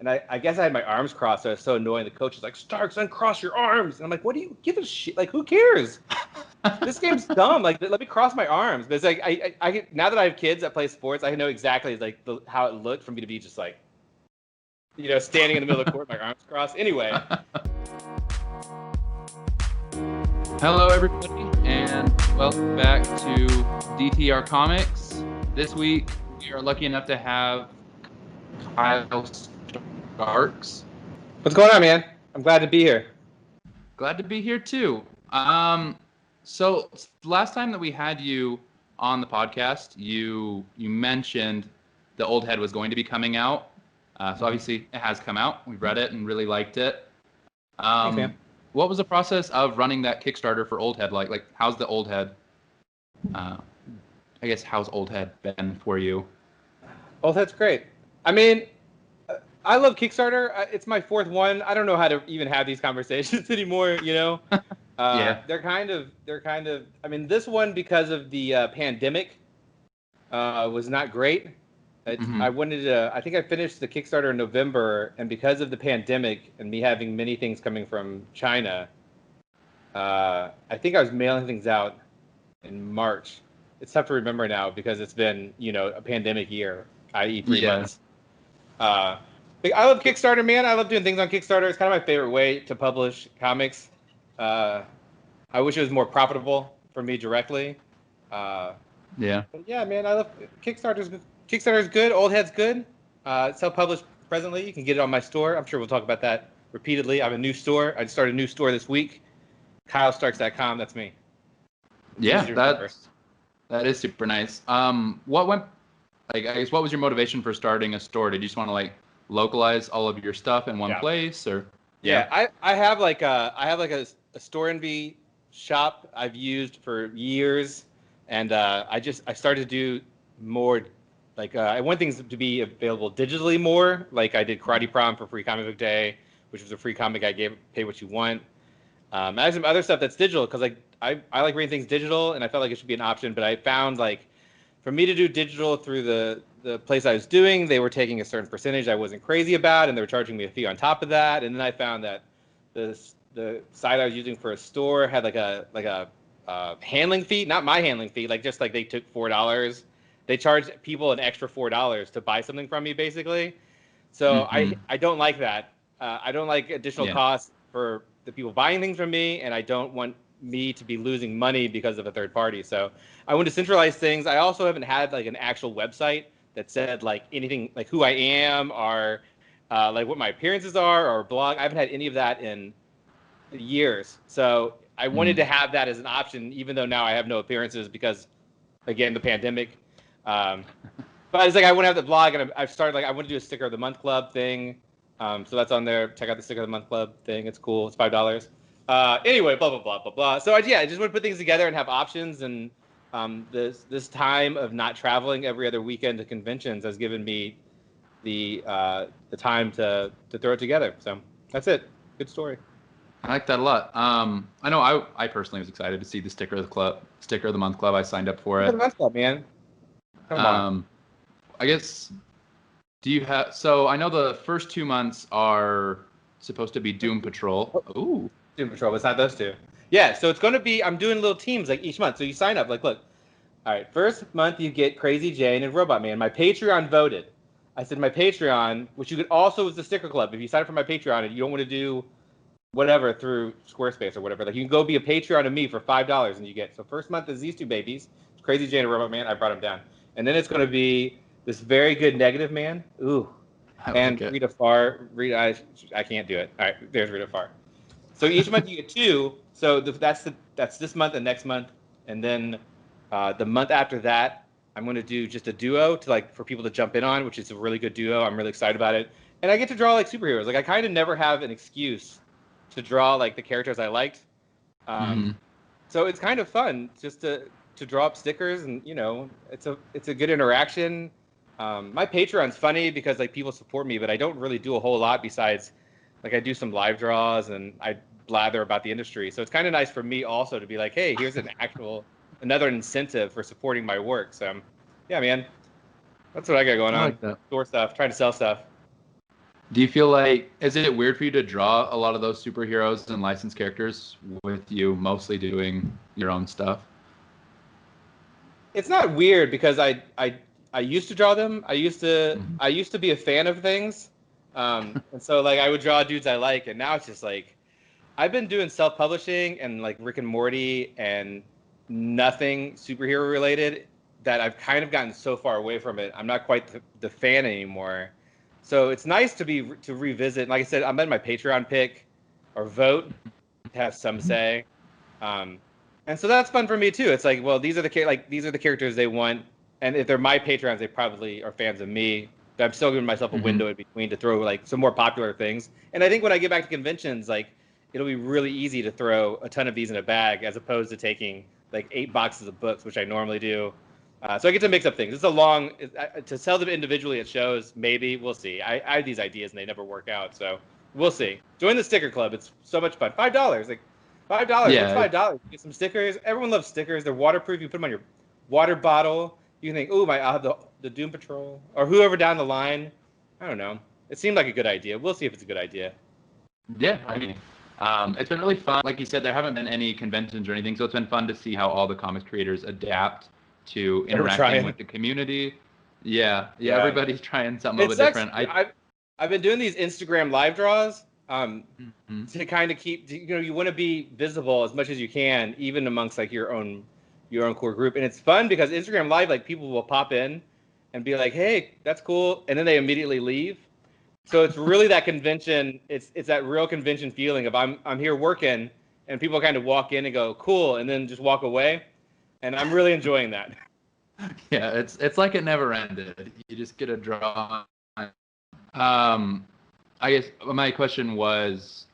And I guess I had my arms crossed, so it was so annoying. The coach is like, Starks, uncross your arms. And I'm like, what do you give a shit? Like, who cares? This game's dumb. Like, let me cross my arms. But it's like, I now that I have kids that play sports, I know exactly like how it looked for me to be just like, standing in the middle of the court, my arms crossed. Anyway. Hello, everybody, and welcome back to DTR Comics. This week, we are lucky enough to have Kyle Starks. What's going on, man? I'm glad to be here. Glad to be here, too. So last time that we had you on the podcast, you mentioned the Old Head was going to be coming out. So obviously, it has come out. We've read it and really liked it. Thanks, man. What was the process of running that Kickstarter for Old Head like? Like, how's the Old Head? I guess how's Old Head been for you? Old Head's great. I mean, I love Kickstarter. It's my fourth one. I don't know how to even have these conversations anymore. Yeah. They're kind of. I mean, this one because of the pandemic was not great. I think I finished the Kickstarter in November, and because of the pandemic and me having many things coming from China, I think I was mailing things out in March. It's tough to remember now because it's been, a pandemic year, i.e. 3 months. I love Kickstarter, man. I love doing things on Kickstarter. It's kind of my favorite way to publish comics. I wish it was more profitable for me directly. But yeah, man, I love Kickstarter's good. Old Head's good. It's self-published presently. You can get it on my store. I'm sure we'll talk about that repeatedly. I have a new store. I just started a new store this week. KyleStarks.com. That's me. Yeah, that is super nice. What was your motivation for starting a store? Did you just want to localize all of your stuff in one place, or? Yeah, I have a Store Envy shop I've used for years, and I started to do more. I want things to be available digitally more. Like I did Karate Prom for Free Comic Book Day, which was a free comic I gave pay what you want. I have some other stuff that's digital because I like reading things digital, and I felt like it should be an option. But I found for me to do digital through the place I was doing, they were taking a certain percentage I wasn't crazy about, and they were charging me a fee on top of that. And then I found that the site I was using for a store had a handling fee, not my handling fee, they took $4. They charged people an extra $4 to buy something from me, basically. So I don't like that. I don't like additional costs for the people buying things from me, and I don't want me to be losing money because of a third party. So I want to centralize things. I also haven't had an actual website that said anything who I am or what my appearances are or blog. I haven't had any of that in years. So I wanted to have that as an option, even though now I have no appearances because, again, the pandemic. But it's I want to have the blog, and I've started I want to do a sticker of the month club thing. So that's on there. Check out the sticker of the month club thing. It's cool. It's $5. Anyway, blah blah blah blah blah. So I just want to put things together and have options. And this time of not traveling every other weekend to conventions has given me the time to throw it together. So that's it. Good story. I like that a lot. I know I personally was excited to see the sticker of the month club. I signed up for it. Sticker of the month club, man. Come on. I guess. Do you have? So I know the first 2 months are supposed to be Doom Patrol. Ooh. Doom Patrol, but it's not those two. Yeah, so it's going to be, I'm doing little teams each month. So you sign up, look. All right, first month you get Crazy Jane and Robot Man. My Patreon voted. I said my Patreon, which you could also is the sticker club. If you sign up for my Patreon and you don't want to do whatever through Squarespace or whatever, you can go be a Patreon of me for $5 and you get. So first month is these two babies, Crazy Jane and Robot Man. I brought them down. And then it's going to be this very good Negative Man. Ooh. And Rita Farr. I can't do it. All right, there's Rita Farr. So each month you get two. So that's this month and next month, and then the month after that, I'm going to do just a duo for people to jump in on, which is a really good duo. I'm really excited about it, and I get to draw superheroes. I kind of never have an excuse to draw the characters I liked. So it's kind of fun just to draw up stickers, and it's a good interaction. My Patreon's funny because people support me, but I don't really do a whole lot besides I do some live draws and I blather about the industry. So it's kind of nice for me also to be hey, here's another incentive for supporting my work. So yeah, man, that's what I got going on. That. Store stuff, trying to sell stuff. Do you feel like, is it weird for you to draw a lot of those superheroes and licensed characters with you mostly doing your own stuff? It's not weird because I used to draw them. Mhm. I used to be a fan of things, and so like I would draw dudes I like, and now it's just like I've been doing self-publishing and like Rick and Morty and nothing superhero related that I've kind of gotten so far away from it. I'm not quite the fan anymore. So it's nice to revisit. Like I said, I'm letting my Patreon pick or vote to have some say. Um, and so that's fun for me too. It's like, well, these are the characters they want, and if they're my patrons, they probably are fans of me. But I'm still giving myself a Mhm. window in between to throw like some more popular things. And I think when I get back to conventions, like it'll be really easy to throw a ton of these in a bag as opposed to taking like 8 boxes of books, which I normally do. So I get to mix up things. It's a long to sell them individually at shows. Maybe we'll see. I have these ideas and they never work out, so we'll see. Join the sticker club. It's so much fun. $5. Like $5. What's Yeah, $5? Get some stickers. Everyone loves stickers. They're waterproof. You put them on your water bottle. You can think, oh my, I'll have the Doom Patrol or whoever down the line. I don't know. It seemed like a good idea. We'll see if it's a good idea. yeah. I mean, it's been really fun. Like you said, there haven't been any conventions or anything, so it's been fun to see how all the comics creators adapt to We're interacting trying. with the community. Yeah, yeah. Yeah. Everybody's trying something a It little bit sucks. different. I. I've been doing these Instagram live draws Mhm. to kind of you want to be visible as much as you can, even amongst like your own core group. And it's fun because Instagram live, like people will pop in and be like, hey, that's cool. And then they immediately leave. So it's really that convention. It's that real convention feeling of I'm here working and people kind of walk in and go, cool. And then just walk away. And I'm really enjoying that. Yeah, it's like it never ended. You just get a draw. Um, I guess my question was,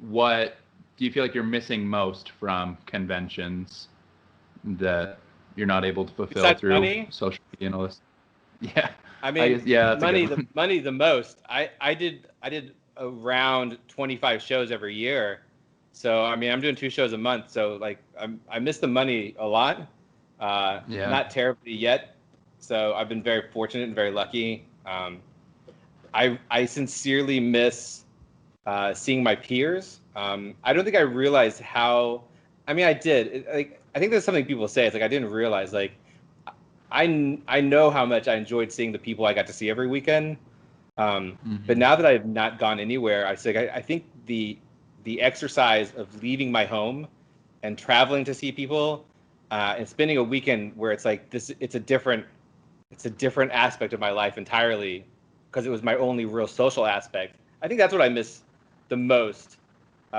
what do you feel like you're missing most from conventions that you're not able to fulfill Besides through money, social media analysts? Yeah, I I mean, guess yeah, that's a good one. money the most. I did around 25 shows every year. So I mean, I'm doing 2 shows a month. So like I miss the money a lot. Yeah. Not terribly yet. So I've been very fortunate and very lucky. I sincerely miss seeing my peers. I don't think I realized how. I mean, I did. Like I think there's something people say. It's like I didn't realize like I know how much I enjoyed seeing the people I got to see every weekend. But Hmm. now that I've not gone anywhere, I think the exercise of leaving my home and traveling to see people and spending a weekend where it's like this, it's a different aspect of my life entirely because it was my only real social aspect. I think that's what I miss the most,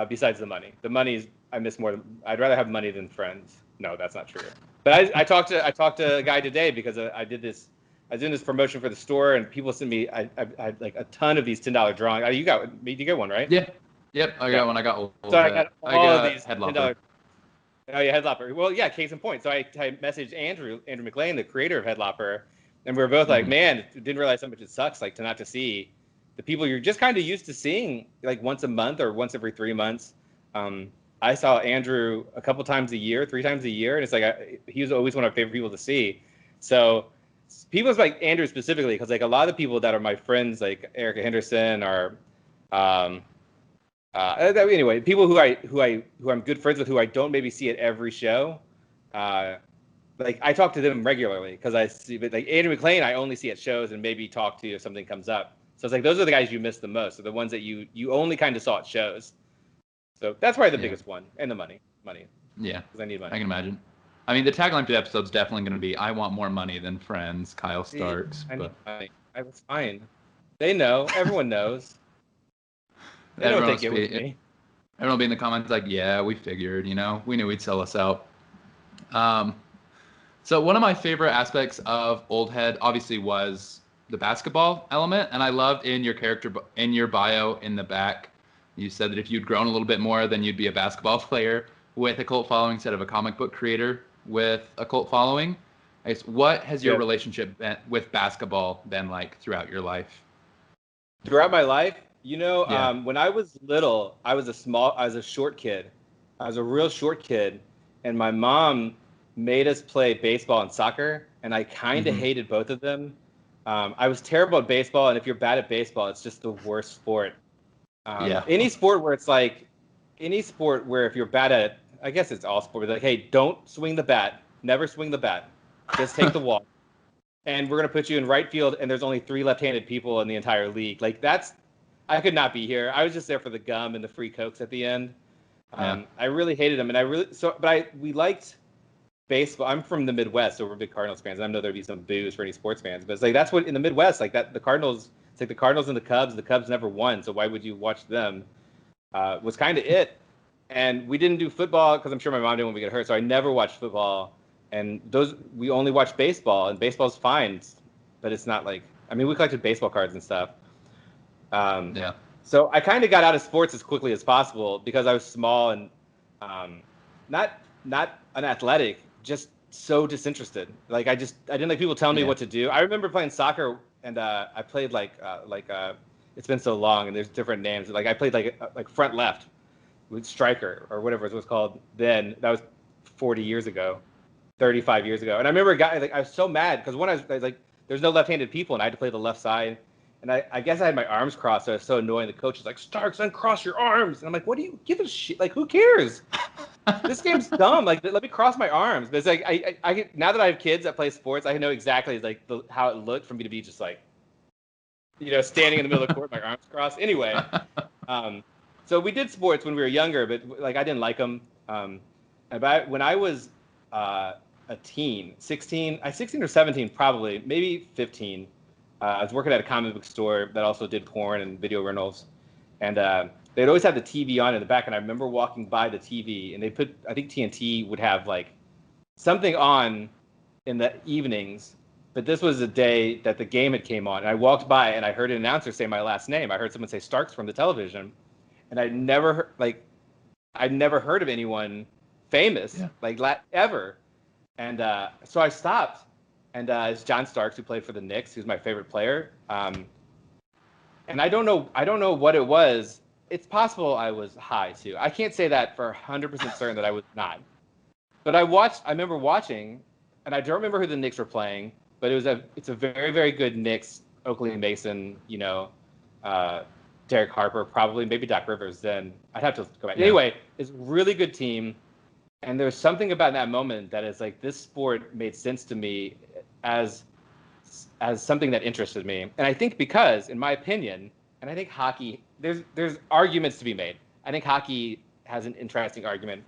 besides the money. The money I miss more. I'd rather have money than friends. No, that's not true. But I talked to a guy today because I did this. I was doing this promotion for the store, and people sent me. I had like a ton of these $10 drawings. You get one, right? Yeah. Yep. I Yeah. got one. I got So old I head. got I all of got these $10. headlopper. Oh yeah, Headlopper. Well, yeah, case in point. So I messaged Andrew McLean, the creator of Headlopper, and we were both like, Hmm. man, didn't realize how much it sucks like to not to see the people you're just kind of used to seeing like once a month or once every 3 months. I saw Andrew a couple times a year, 3 times a year, and it's like he was always one of my favorite people to see. So people like Andrew specifically, because like a lot of the people that are my friends, like Erica Henderson or um, anyway, people who I'm good friends with, who I don't maybe see at every show, uh, like I talk to them regularly because I see, but like Andrew McLean, I only see at shows and maybe talk to if something comes up. So it's like those are the guys you miss the most, are the ones that you only kind of saw at shows. So that's probably the Yeah. biggest one, and the money, Yeah. because I need I money. can imagine. I mean, the tagline for the episode's definitely going to be "I want more money than friends." Kyle See, Starks, I need but money. I was fine. They know. Everyone knows. They know what everyone they will get with be me. everyone will be in the comments like, "Yeah, we figured. You know, we knew he'd sell us out." Um, So one of my favorite aspects of Old Head obviously was the basketball element, and I loved in your character in your bio in the back, you said that if you'd grown a little bit more, then you'd be a basketball player with a cult following instead of a comic book creator with a cult following. I guess, what has your Yeah. relationship with basketball been like throughout your life? Throughout my life, Yeah. when I was little, I was a short kid. I was a real short kid, and my mom made us play baseball and soccer, and I kind of Hmm. hated both of them. I was terrible at baseball, and if you're bad at baseball, it's just the worst sport. Yeah. Any sport where it's like, any sport where if you're bad at it, I guess it's all sport. But like, hey, don't swing the bat. Never swing the bat. Just take the walk. And we're gonna put you in right field. And there's only 3 left-handed people in the entire league. Like that's, I could not be here. I was just there for the gum and the free cokes at the end. I really hated them, and we liked baseball. I'm from the Midwest, so we're big Cardinals fans. I know there'd be some boos for any sports fans, but it's like that's what in the Midwest, like that the Cardinals. It's like the Cardinals and the Cubs. The Cubs never won, so why would you watch them? Was kind of it. And we didn't do football because I'm sure my mom did when we get hurt, so I never watched football. And we only watched baseball, and baseball's fine, but it's not like, I mean, we collected baseball cards and stuff. Yeah. So I kind of got out of sports as quickly as possible because I was small and not unathletic, just so disinterested. Like I didn't like people telling me what to do. I remember playing soccer, and I played it's been so long and there's different names. Like I played like front left with striker or whatever it was called then. That was 40 years ago, 35 years ago. And I remember I was so mad because when I was like, there's no left-handed people and I had to play the left side. And I guess I had my arms crossed, so I was so annoying. The coach was like, Starks, uncross your arms. And I'm like, what do you give a shit? Like, who cares? This game's dumb. Like, let me cross my arms. But it's like, I now that I have kids that play sports, I know exactly like how it looked for me to be just like, standing in the middle of the court, my arms crossed. Anyway, so we did sports when we were younger, but like I didn't like them. When I was a teen, 16 or 17, probably, maybe 15. I was working at a comic book store that also did porn and video rentals, and they'd always have the TV on in the back. And I remember walking by the TV, and I think TNT would have like something on in the evenings, but this was the day that the game had came on. And I walked by, and I heard an announcer say my last name. I heard someone say Starks from the television, and I'd never heard of anyone famous ever, and so I stopped. And it's John Starks, who played for the Knicks, who's my favorite player. And I don't know what it was. It's possible I was high too. I can't say that for 100% certain that I was not. But I remember watching, and I don't remember who the Knicks were playing, but it's a very, very good Knicks, Oakley Mason, Derek Harper, probably, maybe Doc Rivers. Then I'd have to go back. Yeah. Anyway, it's a really good team. And there's something about that moment that is like, this sport made sense to me as something that interested me. And I think because, in my opinion, and I think hockey, there's arguments to be made. I think hockey has an interesting argument.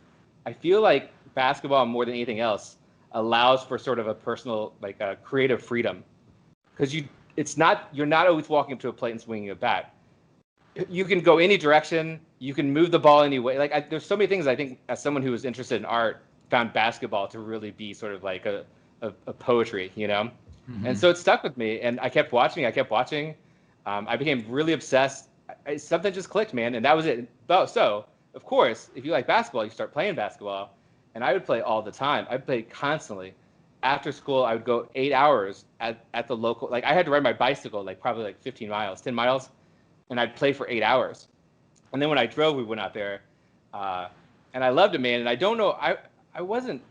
I feel like basketball, more than anything else, allows for sort of a personal, like a creative freedom. Because you're not always walking up to a plate and swinging a bat. You can go any direction. You can move the ball any way. Like there's so many things I think, as someone who was interested in art, found basketball to really be sort of like a poetry, Mm-hmm. And so it stuck with me, and I kept watching. I became really obsessed. Something just clicked, man, and that was it. So of course, if you like basketball, you start playing basketball, and I would play all the time. I played constantly. After school, I would go 8 hours at the local. Like I had to ride my bicycle, like probably like 10 miles, and I'd play for 8 hours. And then when I drove, we went out there, and I loved it, man. And I don't know, I wasn't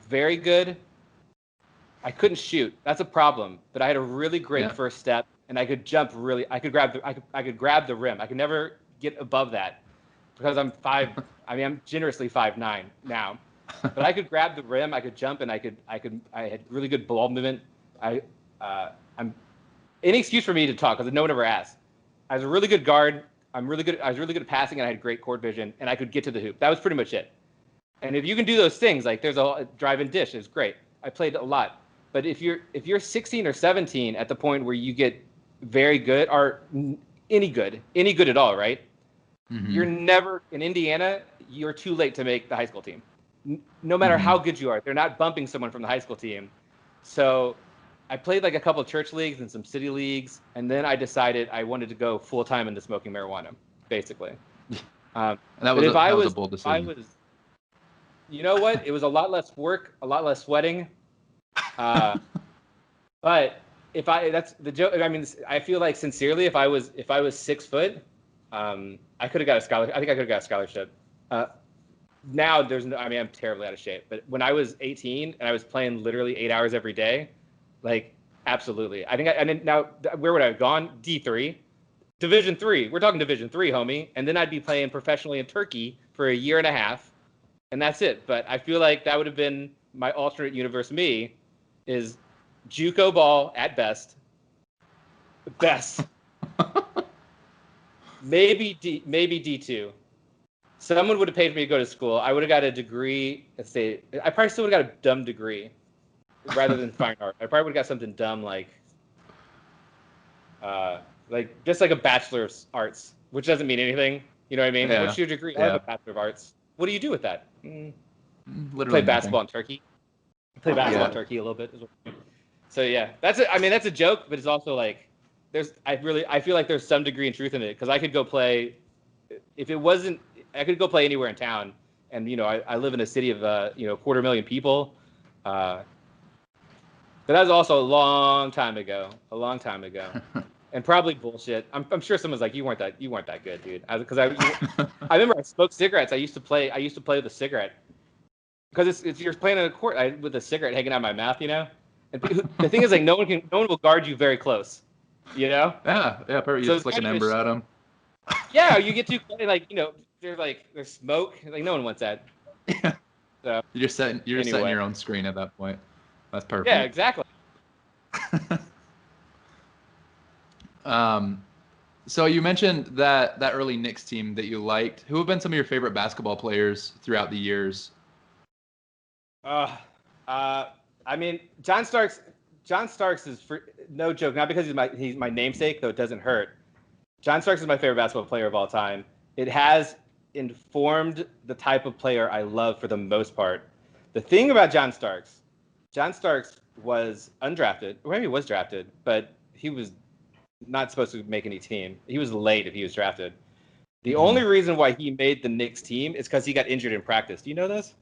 very good. I couldn't shoot. That's a problem. But I had a really great first step, and I could jump really. I could grab the rim. I could never get above that because I'm 5. I mean, I'm generously 5'9" now. But I could grab the rim. I could jump, and I had really good ball movement. I'm any excuse for me to talk because no one ever asked. I was a really good guard. I was really good at passing, and I had great court vision, and I could get to the hoop. That was pretty much it. And if you can do those things, like there's a drive and dish, is great. I played a lot. But if you're 16 or 17 at the point where you get very good or any good at all, right? Mm-hmm. You're never in Indiana. You're too late to make the high school team. No matter how good you are, they're not bumping someone from the high school team. So I played like a couple of church leagues and some city leagues, and then I decided I wanted to go full time into smoking marijuana, basically. That was a bold decision. You know what? It was a lot less work, a lot less sweating. But that's the joke. I mean, I feel like sincerely, if I was 6 foot, I could have got a scholarship. I think I could have got a scholarship. Now I'm terribly out of shape. But when I was 18 and I was playing literally 8 hours every day, like Absolutely. I think and then now where would I have gone? D3, Division 3. We're talking Division 3, homie. And then I'd be playing professionally in Turkey for a year and a half, and that's it. But I feel like that would have been my alternate universe me, is JUCO ball at best. Best. maybe D2. Someone would have paid for me to go to school. I would have got a degree. I probably still would have got a dumb degree rather than fine art. I probably would have got something dumb like just like a Bachelor of Arts, which doesn't mean anything. You know what I mean? Yeah. What's your degree? Yeah. I have a Bachelor of Arts. What do you do with that? Literally Play basketball in Turkey. Play basketball in Turkey a little bit. So yeah, that's it. I mean, that's a joke, but it's also like I feel like there's some degree in truth in it, because I could go play if it wasn't. I could go play anywhere in town, and I live in a city of 250,000 people. But that was also a long time ago. And probably bullshit. I'm sure someone's like, you weren't that good, dude. Because I remember I smoked cigarettes. I used to play with a cigarette, because you're playing in a court with a cigarette hanging out of my mouth, And the thing is, like, no one will guard you very close, Yeah, perfect. You just flick an ember at them. Yeah, you get to play, like, there's smoke. Like, no one wants that. Yeah. So You're setting your own screen at that point. That's perfect. Yeah, exactly. So you mentioned that early Knicks team that you liked. Who have been some of your favorite basketball players throughout the years? I mean, John Starks is, no joke, not because he's my namesake, though it doesn't hurt. John Starks is my favorite basketball player of all time. It has informed the type of player I love for the most part. The thing about John Starks was undrafted, or maybe he was drafted, but he was not supposed to make any team. He was late if he was drafted. The only reason why he made the Knicks team is because he got injured in practice. Do you know this?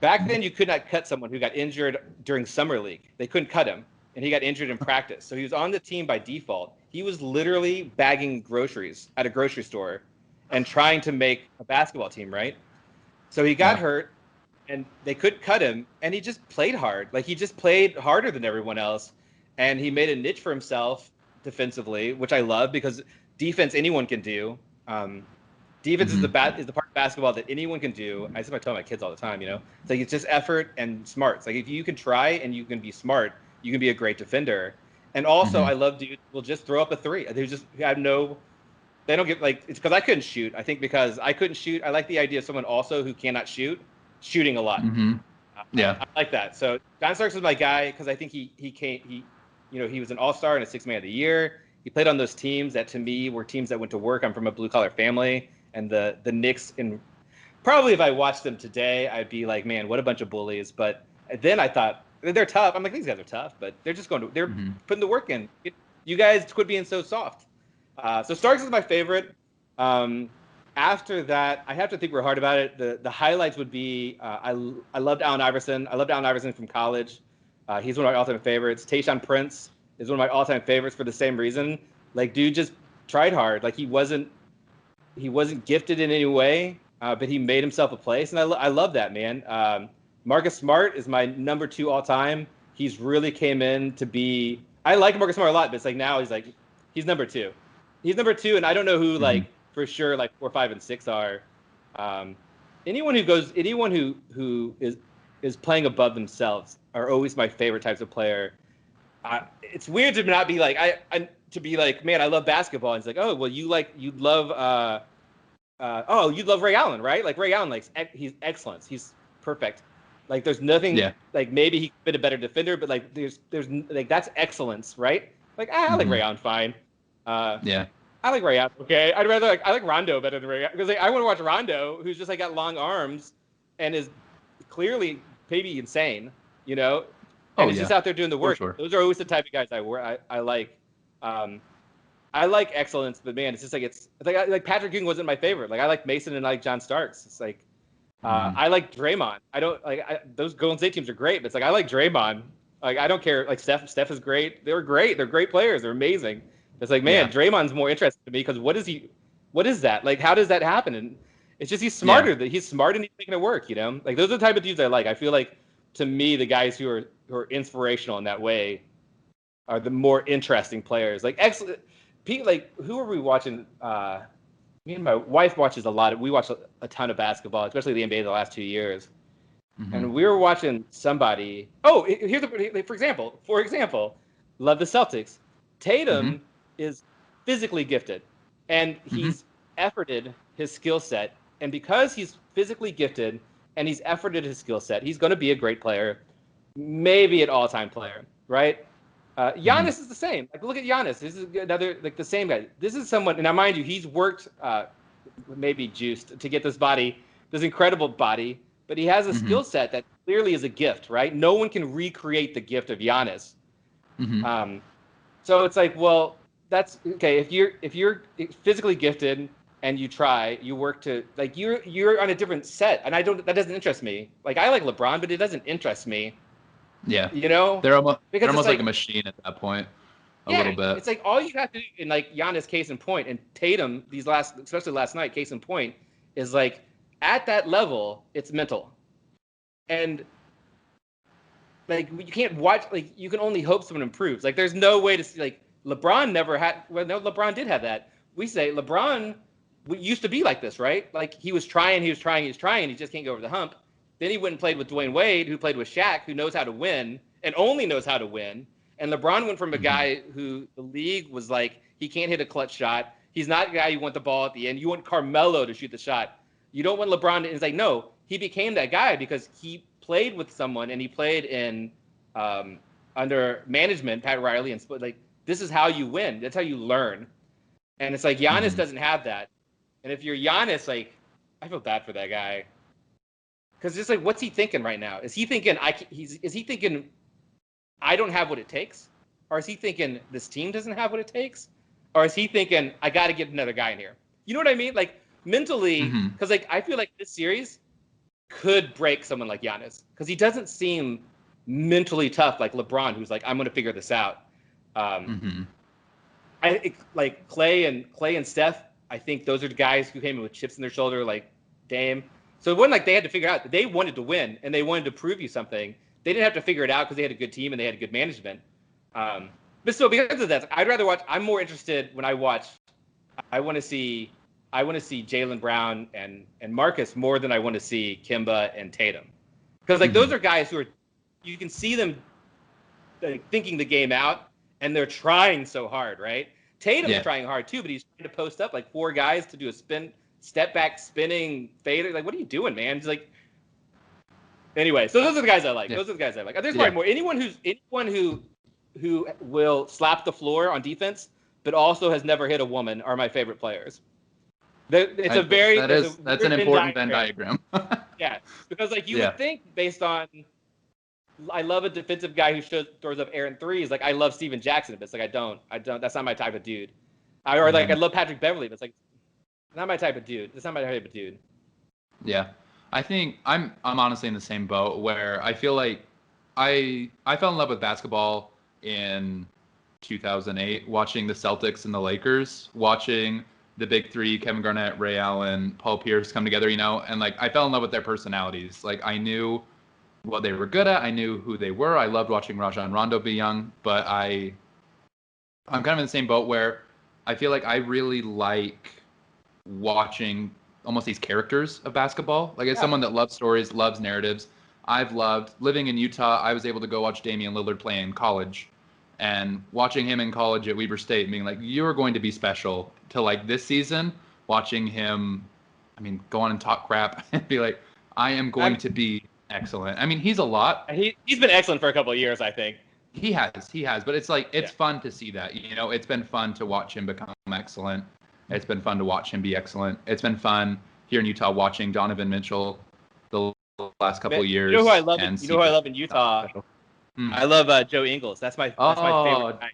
Back then, you could not cut someone who got injured during summer league. They couldn't cut him, and he got injured in practice. So he was on the team by default. He was literally bagging groceries at a grocery store and trying to make a basketball team, right? So he got hurt, and they couldn't cut him, and he just played hard. Like, he just played harder than everyone else, and he made a niche for himself defensively, which I love, because defense anyone can do. Defense is the part of basketball that anyone can do. I tell my kids all the time, it's like, it's just effort and smarts. Like, if you can try and you can be smart, you can be a great defender. And also, I love dudes who will just throw up a three. They just have they don't get, like, it's because I couldn't shoot. I think because I couldn't shoot, I like the idea of someone also who cannot shoot, shooting a lot. Yeah, I like that. So John Starks was my guy, because I think he was an all-star and a sixth man of the year. He played on those teams that, to me, were teams that went to work. I'm from a blue-collar family, and the Knicks, and probably if I watched them today, I'd be like, man, what a bunch of bullies. But then I thought, they're tough. I'm like, these guys are tough, but they're just they're putting the work in. You guys quit being so soft. So Starks is my favorite. After that, I have to think real hard about it. The highlights would be, I loved Allen Iverson. I loved Allen Iverson from college. He's one of my all-time favorites. Tayshaun Prince is one of my all-time favorites for the same reason. Like, dude just tried hard. Like, he wasn't gifted in any way, but he made himself a place, and I love that, man. Marcus Smart is my number 2 all-time. He's really came in to be. I like Marcus Smart a lot, but it's like now he's number 2. He's number 2, and I don't know who for sure 4, 5, and 6 are. Anyone who is playing above themselves are always my favorite types of player. It's weird to not be like to be like, man, I love basketball. And it's like, oh, well, you love Ray Allen, right? Like, Ray Allen, he's excellence. He's perfect. Like, there's nothing. Yeah. Like, maybe he could be a better defender, but like there's like, that's excellence, right? Like, I like Ray Allen fine. Yeah. I like Ray Allen. Okay, I like Rondo better than Ray Allen, because I want to watch Rondo, who's just got long arms and is clearly maybe insane, and he's just out there doing the work. Sure. Those are always the type of guys I like. I like excellence, but man, it's just it's like Patrick Ewing wasn't my favorite. Like, I like Mason and I like John Starks. It's like I like Draymond. I don't those Golden State teams are great, but it's like, I like Draymond. Like, I don't care. Like, Steph is great. They're great. They're great players. They're amazing. It's like, man, Draymond's more interesting to me, because what is that? Like, how does that happen? And it's just, he's smarter. He's smart and he's making it work. Like, those are the type of dudes I like. I feel like, to me, the guys who are inspirational in that way are the more interesting players. Like excellent, like who are we watching? Me and my wife watches a lot. We watch a ton of basketball, especially the NBA the last 2 years. Mm-hmm. And we were watching somebody. Oh, here's for example, love the Celtics. Tatum is physically gifted, and he's efforted his skill set. And because he's physically gifted and he's efforted his skill set, he's going to be a great player, maybe an all-time player, right? Giannis is the same. Like, look at Giannis. This is another, like, the same guy. This is someone, and now mind you, he's worked, maybe juiced to get this body, this incredible body, but he has a skill set that clearly is a gift, right? No one can recreate the gift of Giannis. So it's like, well, that's okay. If you're physically gifted and you try, you work to, like, you're on a different set, and that doesn't interest me. Like, I like LeBron, but it doesn't interest me. Yeah. You know? They're almost like a machine at that point. A little bit. It's like all you have to do in, like, Giannis, case in point, and Tatum, especially last night, case in point, is like at that level, it's mental. And like you can't watch, like, you can only hope someone improves. Like, there's no way to see, like, LeBron never had, well, no, LeBron did have that. We say LeBron used to be like this, right? Like, he was trying, he just can't go over the hump. Then he went and played with Dwayne Wade, who played with Shaq, who knows how to win and only knows how to win. And LeBron went from a guy who the league was like, he can't hit a clutch shot. He's not a guy you want the ball at the end. You want Carmelo to shoot the shot. You don't want LeBron to, it's like, no, he became that guy because he played with someone and he played in under management, Pat Riley, and like, this is how you win. That's how you learn. And it's like, Giannis doesn't have that. And if you're Giannis, like, I feel bad for that guy. Because it's like, what's he thinking right now? Is he thinking I don't have what it takes? Or is he thinking this team doesn't have what it takes? Or is he thinking I got to get another guy in here? You know what I mean? Like, mentally, because like I feel like this series could break someone like Giannis because he doesn't seem mentally tough like LeBron, who's like, I'm going to figure this out. Like Clay and Steph, I think those are the guys who came in with chips in their shoulder, like Dame. So it wasn't like they had to figure out. They wanted to win, and they wanted to prove you something. They didn't have to figure it out because they had a good team and they had good management. But still, because of that, I'd rather watch. I'm more interested when I watch. I want to see Jaylen Brown and Marcus more than I want to see Kemba and Tatum, because like those are guys who are, you can see them like, thinking the game out, and they're trying so hard, right? Tatum's trying hard too, but he's trying to post up like 4 guys to do a step back spinning fader. Like, what are you doing, man? He's like, anyway. So those are the guys I like. Those are the guys I like. There's probably more. Anyone who will slap the floor on defense, but also has never hit a woman, are my favorite players. That's an important Venn diagram. Yeah, because like you would think based on, I love a defensive guy who throws up errant threes. Like, I love Steven Jackson, but it's like I don't. That's not my type of dude. I love Patrick Beverley, but it's like not my type of dude. That's not my type of dude. Yeah, I think I'm honestly in the same boat where I feel like I fell in love with basketball in 2008, watching the Celtics and the Lakers, watching the big three, Kevin Garnett, Ray Allen, Paul Pierce come together, you know, and like I fell in love with their personalities. Like, I knew what they were good at. I knew who they were. I loved watching Rajon Rondo be young, but I'm kind of in the same boat where I feel like I really like watching almost these characters of basketball. Like, as someone that loves stories, loves narratives, I've loved living in Utah. I was able to go watch Damian Lillard play in college, and watching him in college at Weber State, being like, you're going to be special, to like this season, watching him, I mean, go on and talk crap and be like, I am going to be excellent. I mean, he's a lot. He's been excellent for a couple of years, I think. He has, but it's like, it's fun to see that, you know. It's been fun to watch him become excellent. It's been fun to watch him be excellent. It's been fun here in Utah watching Donovan Mitchell the last couple of years. You know who I love? You know who I love in Utah? I love Joe Ingles. That's my favorite guy.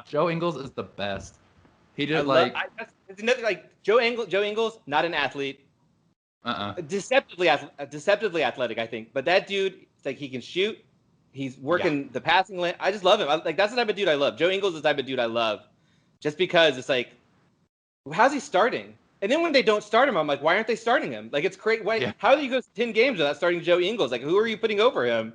Joe Ingles is the best. He just it's another, like, Joe Ingles, not an athlete. Deceptively athletic, I think. But that dude, it's like, he can shoot. He's working the passing lane. I just love him. That's the type of dude I love. Joe Ingles is the type of dude I love, just because it's like, how's he starting? And then when they don't start him, I'm like, why aren't they starting him? Like, it's crazy. How do you go 10 games without starting Joe Ingles? Like, who are you putting over him?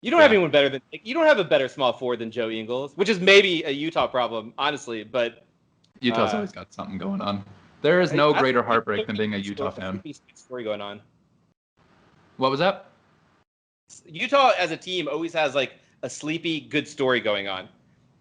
You don't have anyone better than you don't have a better small forward than Joe Ingles, which is maybe a Utah problem, honestly. But Utah's always got something going on. There is no greater heartbreak than being a Utah fan. Story going on. What was that? Utah as a team always has like a sleepy good story going on.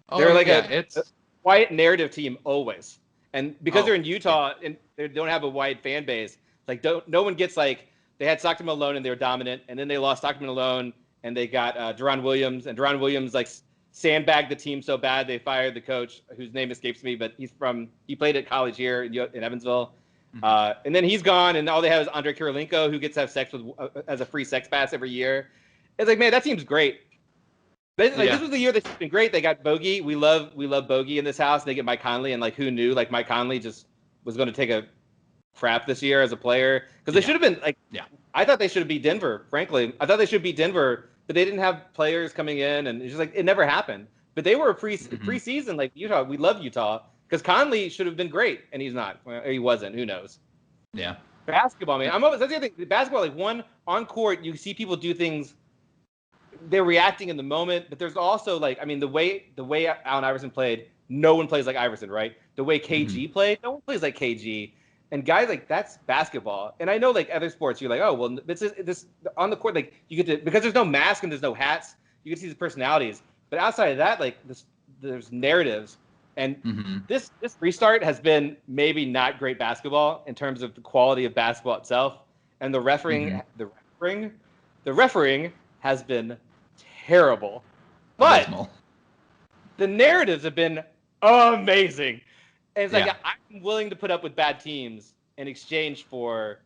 Oh, they're like it's a quiet narrative team always, and because they're in Utah and they don't have a wide fan base, like no one gets like they had Stockton Malone and they were dominant, and then they lost Stockton Malone and they got Deron Williams, and Deron Williams like sandbagged the team so bad they fired the coach whose name escapes me, but he played at college here in Evansville. And then he's gone, and all they have is Andre Kirilenko, who gets to have sex with as a free sex pass every year. It's like, man, that team's great. This was the year that's been great. They got Bogey. We love Bogey in this house. They get Mike Conley, and like, who knew? Like, Mike Conley just was going to take a crap this year as a player because they should have been like. Yeah. I thought they should have beat Denver. Frankly, I thought they should beat Denver, but they didn't have players coming in, and it's just like it never happened. But they were preseason like Utah. We love Utah because Conley should have been great, and he's not. Well, he wasn't. Who knows? Yeah. Basketball, man. That's the other thing. Basketball, like one on court, you see people do things. They're reacting in the moment, but there's also like, I mean, the way Allen Iverson played, no one plays like Iverson, right? The way KG played, no one plays like KG. And guys, like, that's basketball. And I know, like, other sports, you're like, oh, well, this on the court, like, you get to, because there's no mask and there's no hats, you get to see the personalities. But outside of that, like, there's narratives. And this restart has been maybe not great basketball in terms of the quality of basketball itself. And the refereeing has been terrible. But the narratives have been amazing. And it's like, I'm willing to put up with bad teams in exchange for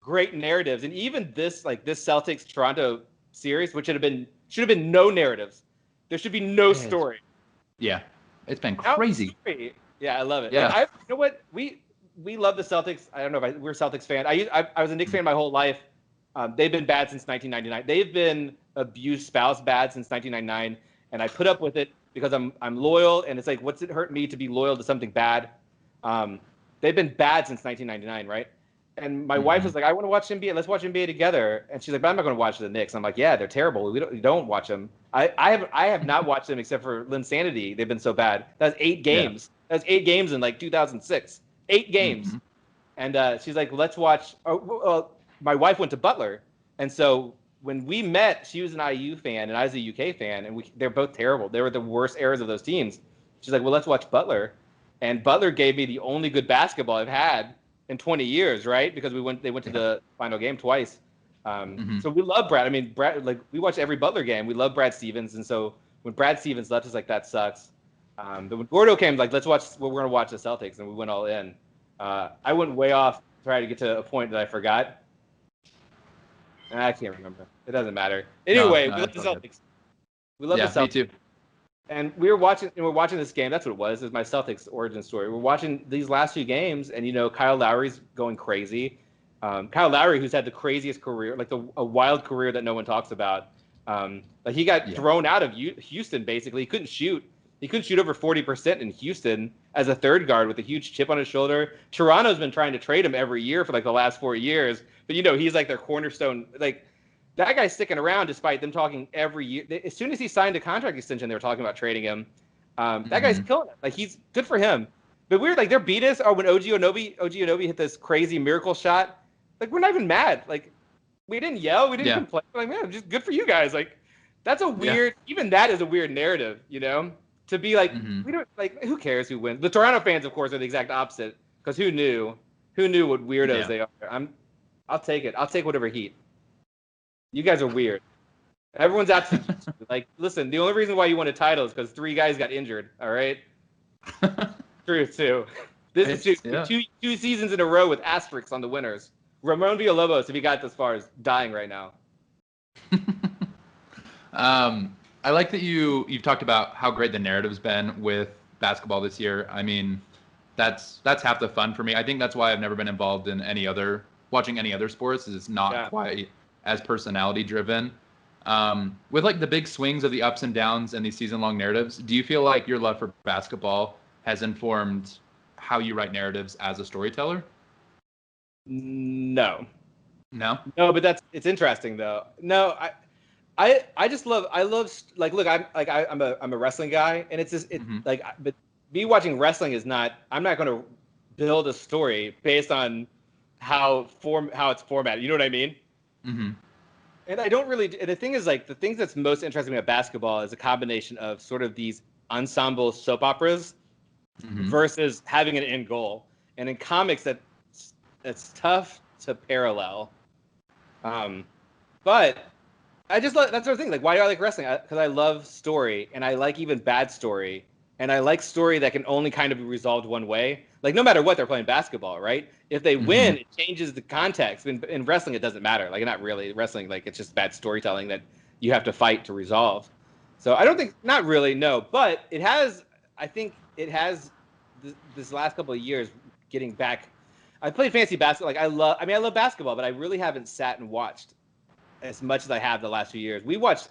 great narratives. And even this Celtics Toronto series, which should have been no narratives. There should be no story. Yeah. It's been crazy. Yeah, I love it. Yeah. You know what? We love the Celtics. I don't know if we're a Celtics fan. I was a Knicks fan my whole life. They've been bad since 1999. They've been abused spouse bad since 1999, and I put up with it because I'm loyal. And it's like, what's it hurt me to be loyal to something bad? They've been bad since 1999, right? And my wife was like, I want to watch NBA. Let's watch NBA together. And she's like, but I'm not going to watch the Knicks. I'm like, yeah, they're terrible. We don't watch them. I have not watched them except for Linsanity. They've been so bad. That's 8 games. Yeah. That's 8 games in like 2006. 8 games. And she's like, let's watch. My wife went to Butler, and so when we met, she was an IU fan and I was a UK fan, and they're both terrible. They were the worst eras of those teams. She's like, well, let's watch Butler, and Butler gave me the only good basketball I've had in 20 years, right? Because they went to the final game twice. So we love Brad. I mean, Brad, like, we watch every Butler game. We love Brad Stevens, and so when Brad Stevens left, it's like, that sucks. But when Gordo came, like, we're going to watch the Celtics, and we went all in. I went way off trying to get to a point that I forgot. I can't remember. It doesn't matter. Anyway, we love the Celtics. We love the Celtics. Me too. And we're watching this game. That's what it was. It was my Celtics origin story. We're watching these last 2 games, and Kyle Lowry's going crazy. Kyle Lowry, who's had the craziest career, like a wild career that no one talks about. Like, he got thrown out of Houston. Basically, he couldn't shoot. He couldn't shoot over 40% in Houston as a third guard with a huge chip on his shoulder. Toronto's been trying to trade him every year for like the last 4 years, but he's like their cornerstone. Like, that guy's sticking around despite them talking every year. As soon as he signed a contract extension, they were talking about trading him. That guy's killing it. Like, he's good for him. But we're like, they're beat us. Or when OG Anunoby hit this crazy miracle shot, like, we're not even mad. Like, we didn't yell, we didn't complain. We're like, man, just good for you guys. Like, that's a weird. Even that is a weird narrative, To be like, we don't, like, who cares who wins? The Toronto fans, of course, are the exact opposite, because who knew what weirdos they are? I'll take it. I'll take whatever heat. You guys are weird. Everyone's out to like, listen. The only reason why you won a title is because 3 guys got injured. All right. True too. This is two seasons in a row with asterisks on the winners. Ramon Villalobos, if he got this far, is dying right now. I like that you've talked about how great the narrative's been with basketball this year. I mean, that's half the fun for me. I think that's why I've never been involved in watching any other sports. Is it's not quite as personality driven. With like the big swings of the ups and downs and these season-long narratives, do you feel like your love for basketball has informed how you write narratives as a storyteller? No, but it's interesting though. No, I just love like look I'm a wrestling guy, and it's just but me watching wrestling is not, I'm not going to build a story based on how it's formatted. You know what I mean? Mm-hmm. And I don't really. And the thing is, like, the things that's most interesting about basketball is a combination of sort of these ensemble soap operas versus having an end goal. And in comics, that's tough to parallel. But I just love that sort of thing. Like, why do I like wrestling? Because I love story, and I like even bad story, and I like story that can only kind of be resolved one way. Like, no matter what, they're playing basketball, right? If they win, it changes the context. In wrestling, it doesn't matter. Like, not really wrestling. Like, it's just bad storytelling that you have to fight to resolve. So I don't think, not really, no. But it has. I think it has this last couple of years getting back. I played fantasy basketball. Like, I love basketball, but I really haven't sat and watched as much as I have the last few years. We watched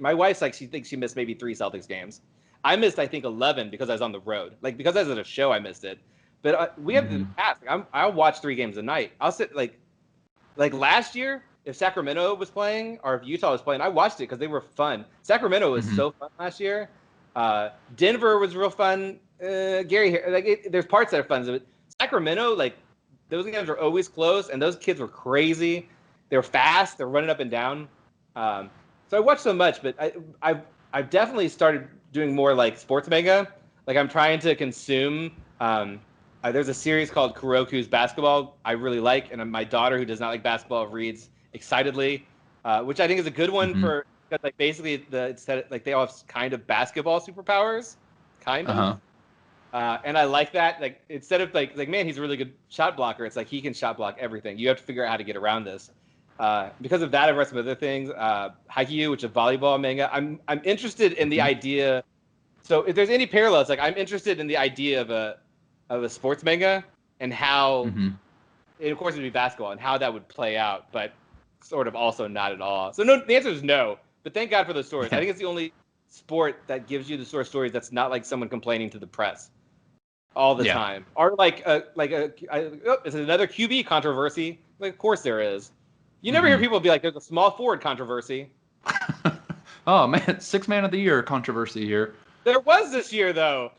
my wife's like, she thinks she missed maybe 3 Celtics games. I missed, I think, 11 because I was on the road. Like, because I was at a show, I missed it. But we have in the past. Like, I'll watch 3 games a night. I'll sit like last year, if Sacramento was playing or if Utah was playing, I watched it because they were fun. Sacramento was so fun last year. Denver was real fun. There's parts that are fun. But Sacramento, like, those games are always close, and those kids were crazy. They're fast. They're running up and down. So I watch so much, but I've definitely started doing more like sports manga. Like, I'm trying to consume. There's a series called Kuroku's Basketball I really like, and my daughter, who does not like basketball, reads excitedly, which I think is a good one for, because like basically they all have kind of basketball superpowers, kind of. And I like that. Like, instead of like man, he's a really good shot blocker. It's like he can shot block everything. You have to figure out how to get around this. Because of that, I've read some other things. Haikyuu, which is a volleyball manga. I'm interested in the idea. So if there's any parallels, like, I'm interested in the idea of a sports manga and how, and of course it would be basketball and how that would play out, but sort of also not at all. So no, the answer is no. But thank God for those stories. I think it's the only sport that gives you the sort of stories that's not like someone complaining to the press all the time, or is it another QB controversy? Like, of course there is. You never hear people be like, "There's a small forward controversy." Oh man, 6 man of the year controversy here. There was this year though.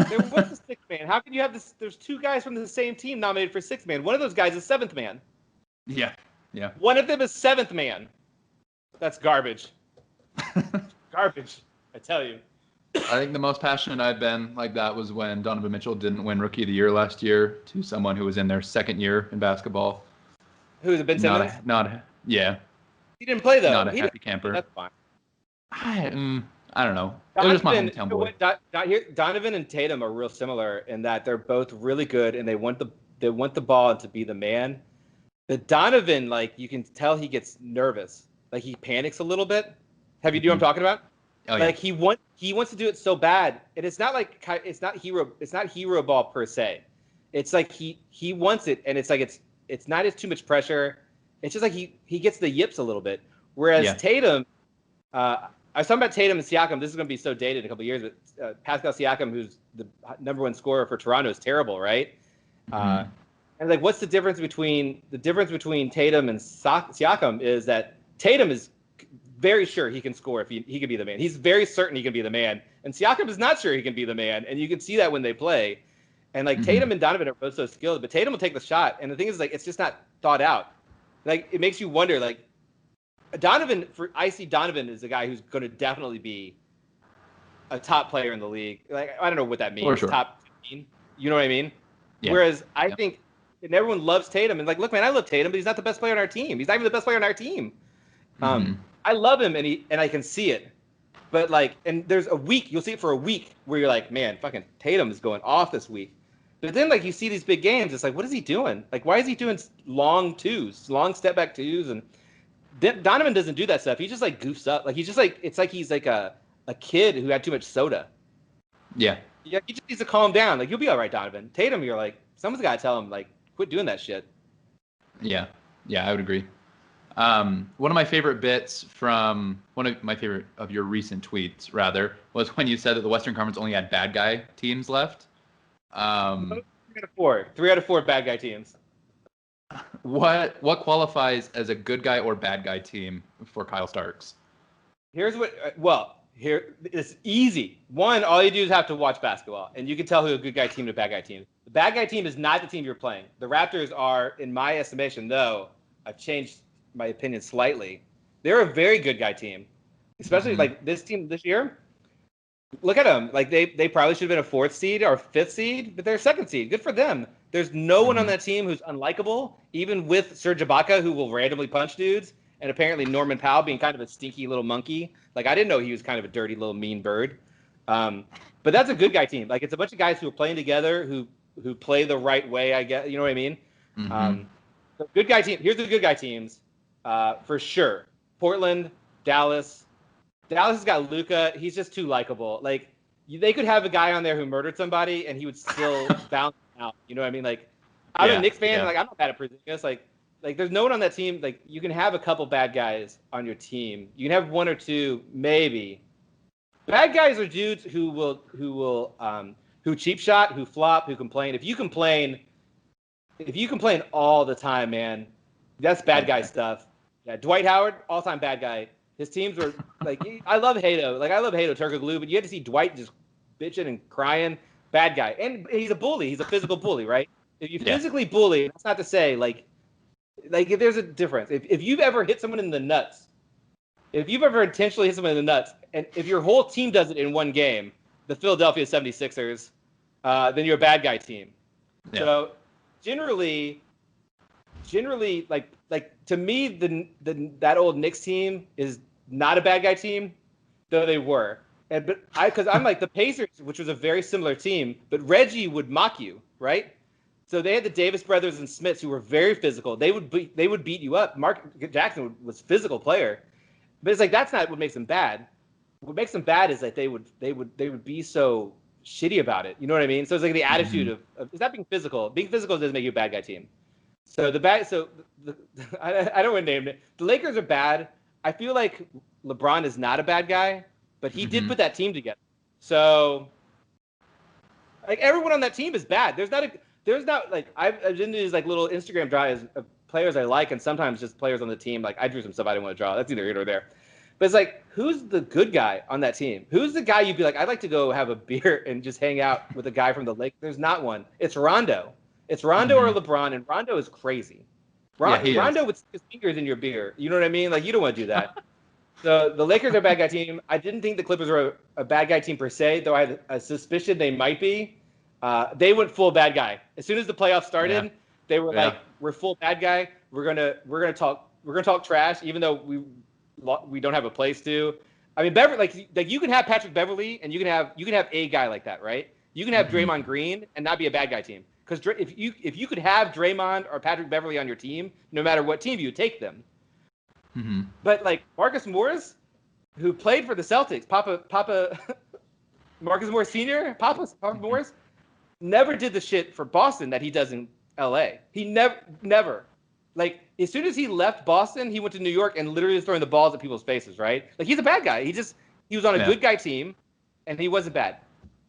There was a 6 man. How can you have this? There's 2 guys from the same team nominated for 6 man. One of those guys is 7th man. Yeah. One of them is 7th man. That's garbage. Garbage, I tell you. I think the most passionate I've been like that was when Donovan Mitchell didn't win Rookie of the Year last year to someone who was in their 2nd year in basketball. Who's it, Ben Simmons? Yeah. He didn't play though. Not a happy camper. That's fine. I don't know. It was just my hometown boy. Donovan and Tatum are real similar in that they're both really good and they want the ball to be the man. But Donovan, like, you can tell he gets nervous. Like, he panics a little bit. Do you know what I'm talking about? Oh, yeah. Like, he wants to do it so bad, and it's not hero ball per se. It's like he wants it, and it's like it's not as too much pressure. It's just like he gets the yips a little bit. Whereas Tatum, I was talking about Tatum and Siakam. This is going to be so dated in a couple of years, but Pascal Siakam, who's the #1 scorer for Toronto, is terrible, right? And like, what's the difference between Tatum and Siakam is that Tatum is very sure he can score if he can be the man. He's very certain he can be the man, and Siakam is not sure he can be the man, and you can see that when they play. And like Tatum and Donovan are both so skilled, but Tatum will take the shot, and the thing is, like, it's just not thought out. Like, it makes you wonder, like, I see Donovan as a guy who's going to definitely be a top player in the league. Like, I don't know what that means. Sure. Top 15. You know what I mean? Yeah. Whereas I think, and everyone loves Tatum, and like, look, man, I love Tatum, but he's not the best player on our team. He's not even the best player on our team. I love him, and I can see it. But like, and there's a week, you'll see it for a week where you're like, man, fucking Tatum is going off this week. But then, like, you see these big games, it's like, what is he doing? Like, why is he doing long step back twos? And Donovan doesn't do that stuff. He just like goofs up. Like, he's just like, it's like he's like a kid who had too much soda. Yeah. Yeah, he just needs to calm down. Like, you'll be all right, Donovan. Tatum, you're like, someone's got to tell him, like, quit doing that shit. Yeah, I would agree. One of my favorite bits from one of my favorite of your recent tweets, rather, was when you said that the Western Conference only had bad guy teams left. 3 out of 4 bad guy teams. What qualifies as a good guy or bad guy team for Kyle Starks? Here's what. Here it's easy. One, all you do is have to watch basketball, and you can tell who a good guy team and a bad guy team. The bad guy team is not the team you're playing. The Raptors are, in my estimation, though I've changed my opinion slightly. They're a very good guy team, especially like this team this year. Look at them. Like they probably should have been a 4th seed or 5th seed, but they're 2nd seed. Good for them. There's no one on that team who's unlikable, even with Serge Ibaka, who will randomly punch dudes, and apparently Norman Powell being kind of a stinky little monkey. Like, I didn't know he was kind of a dirty little mean bird. But that's a good guy team. Like, it's a bunch of guys who are playing together, who play the right way, I guess. You know what I mean? So good guy team. Here's the good guy teams for sure. Portland, Dallas. Dallas has got Luka. He's just too likable. Like, they could have a guy on there who murdered somebody, and he would still bounce out. You know what I mean? Like, I'm a Knicks fan. Like, I'm not bad at Porzingis. Like, there's no one on that team. Like, you can have a couple bad guys on your team. You can have 1 or 2, maybe. Bad guys are dudes who cheap shot, who flop, who complain. If you complain all the time, man, that's bad guy stuff. Yeah, Dwight Howard, all-time bad guy. His teams were like, I love Hato. Like, I love Hato Turkoglu, but you had to see Dwight just bitching and crying. Bad guy. And he's a bully. He's a physical bully, right? If you physically bully, that's not to say, like if there's a difference. If you've ever hit someone in the nuts, if you've ever intentionally hit someone in the nuts, and if your whole team does it in one game, the Philadelphia 76ers, then you're a bad guy team. Yeah. So generally, like to me, that old Knicks team is not a bad guy team, though they were. Because I'm like the Pacers, which was a very similar team, but Reggie would mock you, right? So they had the Davis brothers and Smiths who were very physical. They would beat you up. Mark Jackson was a physical player, but it's like that's not what makes them bad. What makes them bad is that they would be so shitty about it. You know what I mean? So it's like the attitude of it's not being physical. Being physical doesn't make you a bad guy team. So I don't want to name it. The Lakers are bad. I feel like LeBron is not a bad guy, but he did put that team together. So like everyone on that team is bad. There's not like I've been to these like little Instagram drives of players I like, and sometimes just players on the team. Like I drew some stuff I didn't want to draw. That's either here or there. But it's like, who's the good guy on that team? Who's the guy you'd be like, I'd like to go have a beer and just hang out with a guy from the Lakers? There's not one. It's Rondo. It's Rondo or LeBron, and Rondo is crazy. Rondo would stick his fingers in your beer. You know what I mean? Like, you don't want to do that. So the Lakers are a bad guy team. I didn't think the Clippers were a bad guy team per se, though I had a suspicion they might be. They went full bad guy. As soon as the playoffs started, they were like, we're full bad guy. We're gonna talk trash, even though we don't have a place to. I mean, like you can have Patrick Beverley, and you can have a guy like that, right? You can have Draymond Green and not be a bad guy team. Because if you could have Draymond or Patrick Beverley on your team, no matter what team you would take them. But like Marcus Morris, who played for the Celtics, Papa Marcus Morris Sr., Papa Morris, never did the shit for Boston that he does in L.A. He never. Like, as soon as he left Boston, he went to New York and literally was throwing the balls at people's faces, right? Like, he's a bad guy. He was on a good guy team, and he wasn't bad.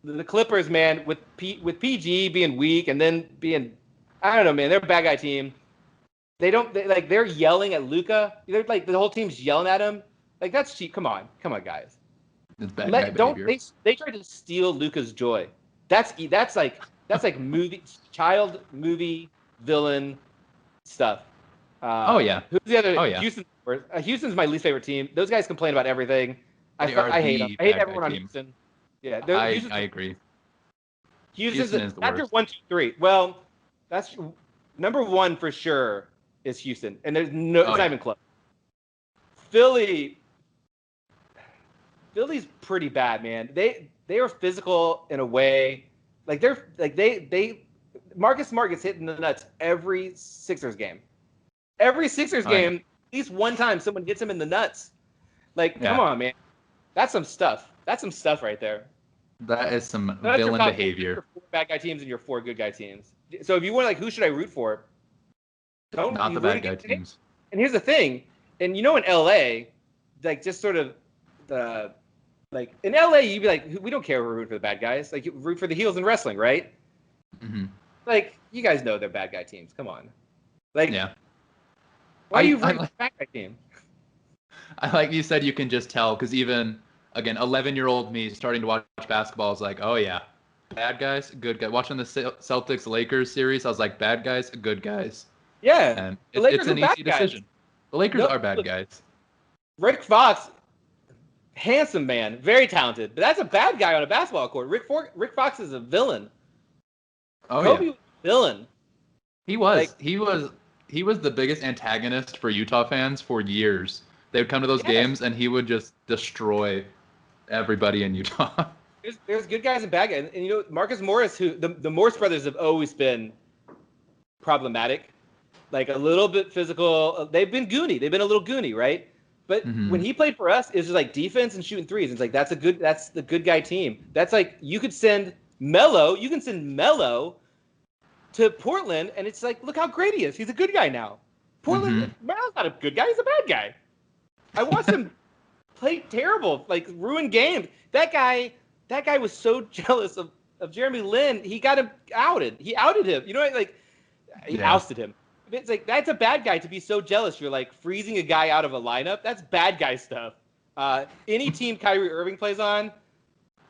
The Clippers, man, with PG being weak and then being, I don't know, man, they're a bad guy team. They're yelling at Luka. They're like, the whole team's yelling at him. Like, that's cheap. Come on, guys. It's bad guy behavior. They tried to steal Luka's joy. That's like child movie villain stuff. Who's the other? Houston's my least favorite team. Those guys complain about everything. I hate them. I hate everyone on Houston. Yeah, I agree. Houston is the after worst. 1, 2, 3. Well, that's number 1 for sure is Houston, and there's no. It's not even close. Philly's pretty bad, man. They are physical in a way. Like Marcus Smart gets hit in the nuts every Sixers game. Every Sixers game, at least one time, someone gets him in the nuts. Like, come on, man. That's some stuff. That's some stuff right there. That is some villain behavior. Your 4 bad guy teams and your 4 good guy teams. So if you want, like, who should I root for? Not the bad guy teams. And here's the thing. And you know, in LA, like, just sort of like in LA, you'd be like, we don't care if we're rooting for the bad guys. Like, you root for the heels in wrestling, right? Like, you guys know they're bad guy teams. Come on. Like, why are you rooting for the bad guy team? Like you said, you can just tell because even again, 11-year-old me starting to watch basketball is like, oh yeah, bad guys, good guys. Watching the Celtics Lakers series, I was like, bad guys, good guys, Yeah, and the it's Lakers are an bad easy guys. decision. The Lakers No, are bad look, guys. Rick Fox, handsome man, very talented, but that's a bad guy on a basketball court. Rick Fox is a villain. Oh Kobe yeah, was a villain. he Like, was. He was the biggest antagonist for Utah fans for years. They would come to those yes, games and he would just destroy everybody in Utah. there's good guys and bad guys, and you know Marcus Morris, who the Morris brothers have always been problematic, like a little bit physical. They've been goony. They've been a little goony, right? But when he played for us, it was just like defense and shooting threes. It's like that's the good guy team. That's like you can send Melo to Portland, and it's like look how great he is. He's a good guy now. Portland, Melo's not a good guy. He's a bad guy. I watched him play terrible, like ruin games. That guy was so jealous of Jeremy Lin. He got him outed. He outed him. You know, like he ousted him. It's like that's a bad guy to be so jealous. You're like freezing a guy out of a lineup. That's bad guy stuff. Any team Kyrie Irving plays on,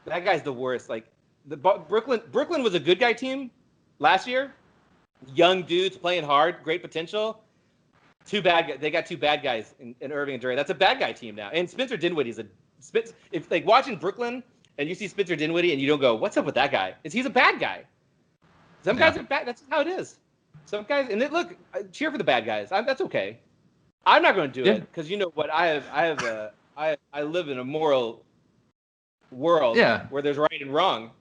that guy's the worst. Like Brooklyn was a good guy team last year. Young dudes playing hard, great potential. They got two bad guys in Irving and Durant. That's a bad guy team now. And Spencer Dinwiddie's if like watching Brooklyn and you see Spencer Dinwiddie and you don't go, what's up with that guy? He's a bad guy. Some guys are bad. That's how it is. Some guys, and look, cheer for the bad guys. That's okay. I'm not going to do it because you know what? I live in a moral world where there's right and wrong.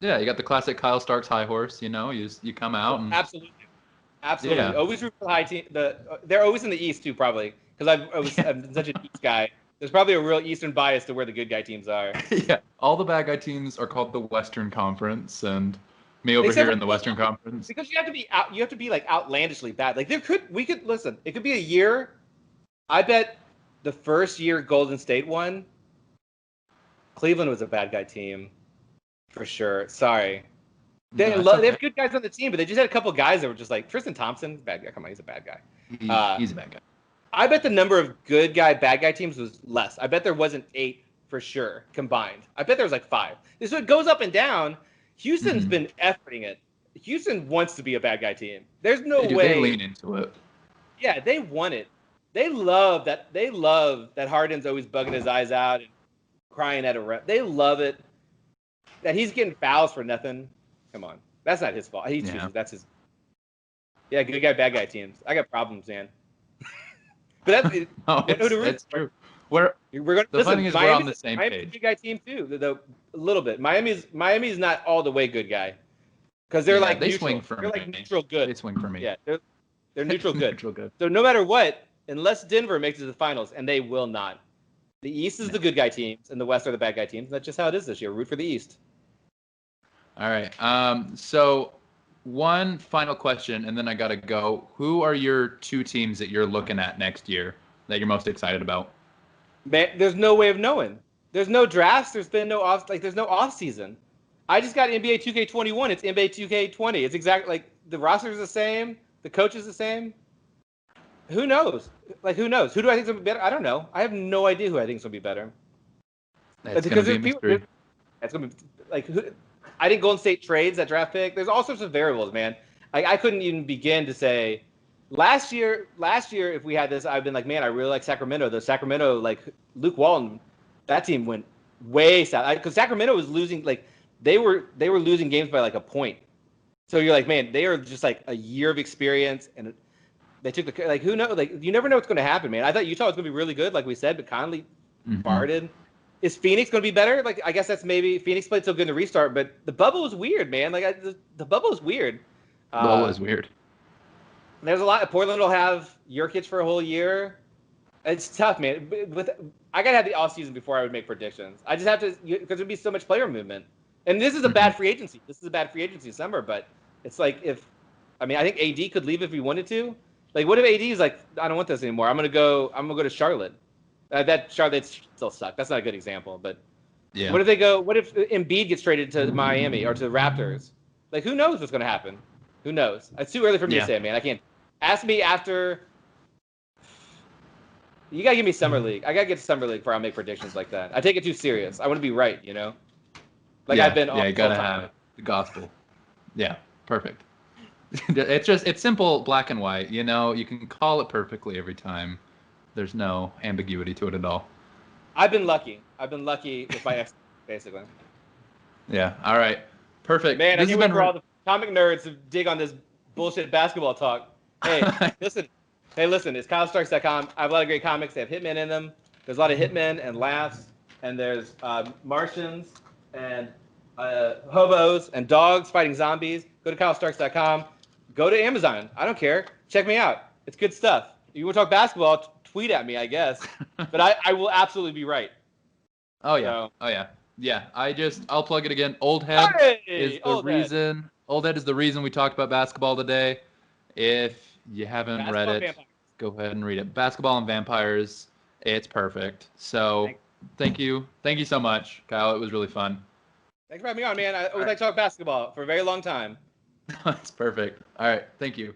Yeah, you got the classic Kyle Starks high horse. You know, you come out and Absolutely. Yeah. Always root for the high team. They're always in the East too, probably because I'm such an East guy. There's probably a real Eastern bias to where the good guy teams are. Yeah, all the bad guy teams are called the Western Conference, and me over here in the Western Conference. Because you have to be like outlandishly bad. Like we could listen. It could be a year. I bet the first year Golden State won, Cleveland was a bad guy team, for sure. Sorry. They have good guys on the team, but they just had a couple guys that were just like Tristan Thompson, bad guy. Come on, he's a bad guy. He's a bad guy. I bet the number of good guy, bad guy teams was less. I bet there wasn't 8 for sure combined. I bet there was like 5. So it goes up and down. Houston's been efforting it. Houston wants to be a bad guy team. There's no way. They lean into it. Yeah, they want it. They love that. They love that Harden's always bugging his eyes out and crying at a ref. They love it. That he's getting fouls for nothing. Come on, that's not his fault. That's his. Yeah, good guy, bad guy teams. I got problems, man. But that's true. We're going. The funny is we're on the same page. Miami's a good guy team too, a little bit. Miami's not all the way good guy, because they're like they neutral. Swing for they're me. Like neutral good. They swing for me. Yeah, they're neutral good. Neutral good. So no matter what, unless Denver makes it to the finals, and they will not, the East is the good guy teams, and the West are the bad guy teams. That's just how it is this year. Root for the East. All right. So one final question, and then I gotta go. Who are your 2 teams that you're looking at next year that you're most excited about? Man, there's no way of knowing. There's no drafts. There's been no there's no off season. I just got NBA 2K21. It's NBA 2K20. It's exactly like the roster's the same. The coach is the same. Who knows? Like who knows? Who do I think is gonna be better? I don't know. I have no idea who I think is gonna be better. That's gonna be a mystery. It's gonna be like who. I think Golden State trades that draft pick. There's all sorts of variables, man. I couldn't even begin to say. Last year, if we had this, I've been like, man, I really like Sacramento. The Sacramento, like Luke Walton, that team went way south. Because Sacramento was losing, like they were losing games by like a point. So you're like, man, they are just like a year of experience, and they took the like who knows? Like you never know what's going to happen, man. I thought Utah was going to be really good, like we said, but Conley farted. Is Phoenix going to be better? Like, I guess that's maybe Phoenix played so good in the restart, but the bubble was weird, man. Like, the bubble is weird. The bubble is weird. There's a lot. Portland will have Jokic for a whole year. It's tough, man. I got to have the offseason before I would make predictions. I just have to, because there'd be so much player movement. And this is a bad free agency. This is a bad free agency summer, but it's like I think AD could leave if he wanted to. Like, what if AD is like, I don't want this anymore. I'm gonna go to Charlotte. That Charlotte still sucked. That's not a good example, but yeah. What if Embiid gets traded to Miami or to the Raptors? Like, who knows what's going to happen? Who knows? It's too early for me to say, man. I can't. Ask me after You gotta give me Summer League. I gotta get to Summer League before I make predictions like that. I take it too serious. I want to be right, you know. Like yeah, I've been. Yeah, you gotta have the gospel. Yeah, perfect. It's simple, black and white. You know, you can call it perfectly every time. There's no ambiguity to it at all. I've been lucky. I've been lucky with my ex, basically. Yeah. All right. Perfect. Man, I This has can't wait been for all the comic nerds to dig on this bullshit basketball talk. Hey, listen. Hey, listen. It's KyleStarks.com. I have a lot of great comics. They have Hitmen in them. There's a lot of Hitmen and laughs, and there's Martians and hobos and dogs fighting zombies. Go to KyleStarks.com. Go to Amazon. I don't care. Check me out. It's good stuff. If you want to talk basketball, tweet at me, I guess. But I will absolutely be right. Oh yeah. So. Oh yeah. Yeah. I'll plug it again. Old Head is the reason. Old Head is the reason we talked about basketball today. If you haven't read it, go ahead and read it. Basketball and Vampires. It's perfect. So thank you so much, Kyle. It was really fun. Thanks for having me on, man. I always like to talk basketball for a very long time. That's perfect. All right. Thank you.